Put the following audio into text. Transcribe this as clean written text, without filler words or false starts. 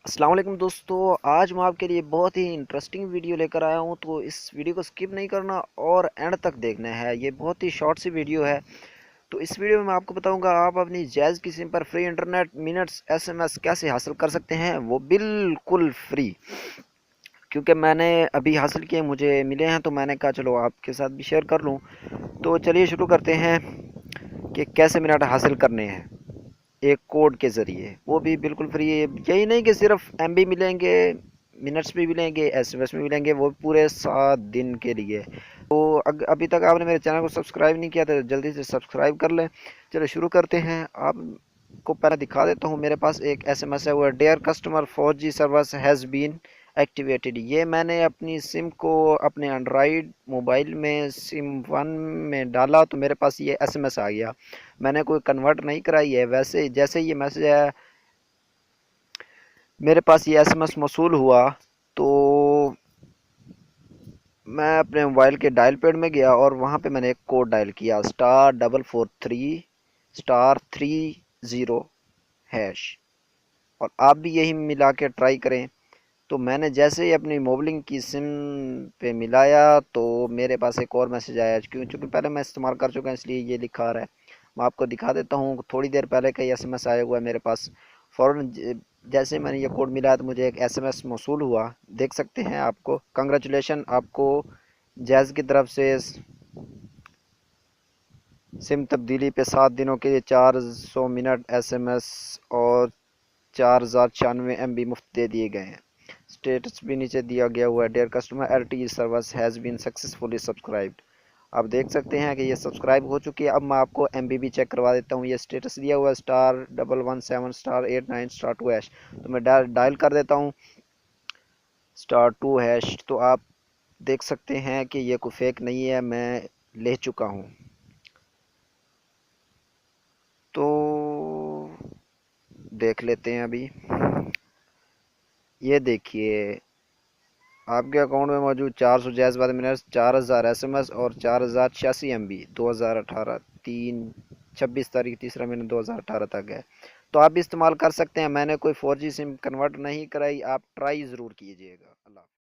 السلام علیکم دوستو، آج میں آپ کے لیے بہت ہی انٹرسٹنگ ویڈیو لے کر آیا ہوں، تو اس ویڈیو کو سکپ نہیں کرنا اور اینڈ تک دیکھنا ہے۔ یہ بہت ہی شارٹ سی ویڈیو ہے، تو اس ویڈیو میں آپ کو بتاؤں گا آپ اپنی جائز کی سم پر free internet minutes S M S کیسے حاصل کر سکتے ہیں، وہ بالکل فری۔ کیونکہ میں نے ابھی حاصل کیے، مجھے ملے ہیں، تو میں نے کہا چلو آپ کے ساتھ بھی شیئر کر لوں۔ تو چلیے شروع کرتے ہیں کہ کیسے منٹ حاصل کرنے ہیں ایک کوڈ کے ذریعے، وہ بھی بالکل فری ہے۔ یہی نہیں کہ صرف ایم بی ملیں گے، منٹس بھی ملیں گے، ایس ایم ایس بھی ملیں گے، وہ پورے 7 دن کے لیے۔ تو ابھی تک آپ نے میرے چینل کو سبسکرائب نہیں کیا تو جلدی سے سبسکرائب کر لیں۔ چلو شروع کرتے ہیں۔ آپ کو پہلے دکھا دیتا ہوں، میرے پاس ایک ایس ایم ایس ہے، وہ dear customer 4G service has been activated. یہ میں نے اپنی سم کو اپنے انڈرائیڈ موبائل میں سم 1 میں ڈالا تو میرے پاس یہ ایس ایم ایس آ گیا۔ میں نے کوئی کنورٹ نہیں کرائی ہے، ویسے جیسے یہ میسج ہے میرے پاس یہ ایس ایم ایس موصول ہوا، تو میں اپنے موبائل کے ڈائل پیڈ میں گیا اور وہاں پہ میں نے ایک کوڈ ڈائل کیا *443*30#۔ اور آپ بھی یہی ملا کے ٹرائی کریں۔ تو میں نے جیسے ہی اپنی موبلنگ کی سم پہ ملایا تو میرے پاس ایک اور میسج آیا، چونکہ پہلے میں استعمال کر چکا ہوں اس لیے یہ لکھا آ رہا ہے۔ میں آپ کو دکھا دیتا ہوں، تھوڑی دیر پہلے کا یہ ایس ایم ایس آیا ہوا ہے میرے پاس۔ فوراً جیسے میں نے یہ کوڈ ملایا تو مجھے ایک ایس ایم ایس موصول ہوا، دیکھ سکتے ہیں آپ کو۔ کنگریچولیشن، آپ کو جائز کی طرف سے سم تبدیلی پہ 7 دنوں کے لیے 400 منٹ ایس ایم ایس اور 4096 MB مفت دے دیے گئے ہیں۔ اسٹیٹس بھی نیچے دیا گیا ہوا ہے، dear customer LTE service has been successfully subscribed. آپ دیکھ سکتے ہیں کہ یہ سبسکرائب ہو چکی ہے۔ اب میں آپ کو MB بھی چیک کروا دیتا ہوں۔ یہ اسٹیٹس دیا ہوا ہے *117*89*2#۔ تو میں ڈائل کر دیتا ہوں *2#۔ تو آپ دیکھ سکتے ہیں کہ یہ کوئی فیک نہیں ہے، میں لے چکا ہوں۔ تو دیکھ لیتے ہیں ابھی۔ یہ دیکھیے، آپ کے اکاؤنٹ میں موجود 400 جائز بعد منٹس، 4000 ایس ایم ایس اور 4086 MB 2018 26 تاریخ 3 مہینہ 2018 تک ہے۔ تو آپ بھی استعمال کر سکتے ہیں۔ میں نے کوئی 4G سم کنورٹ نہیں کرائی، آپ ٹرائی ضرور کیجیے گا۔ اللہ حافظ۔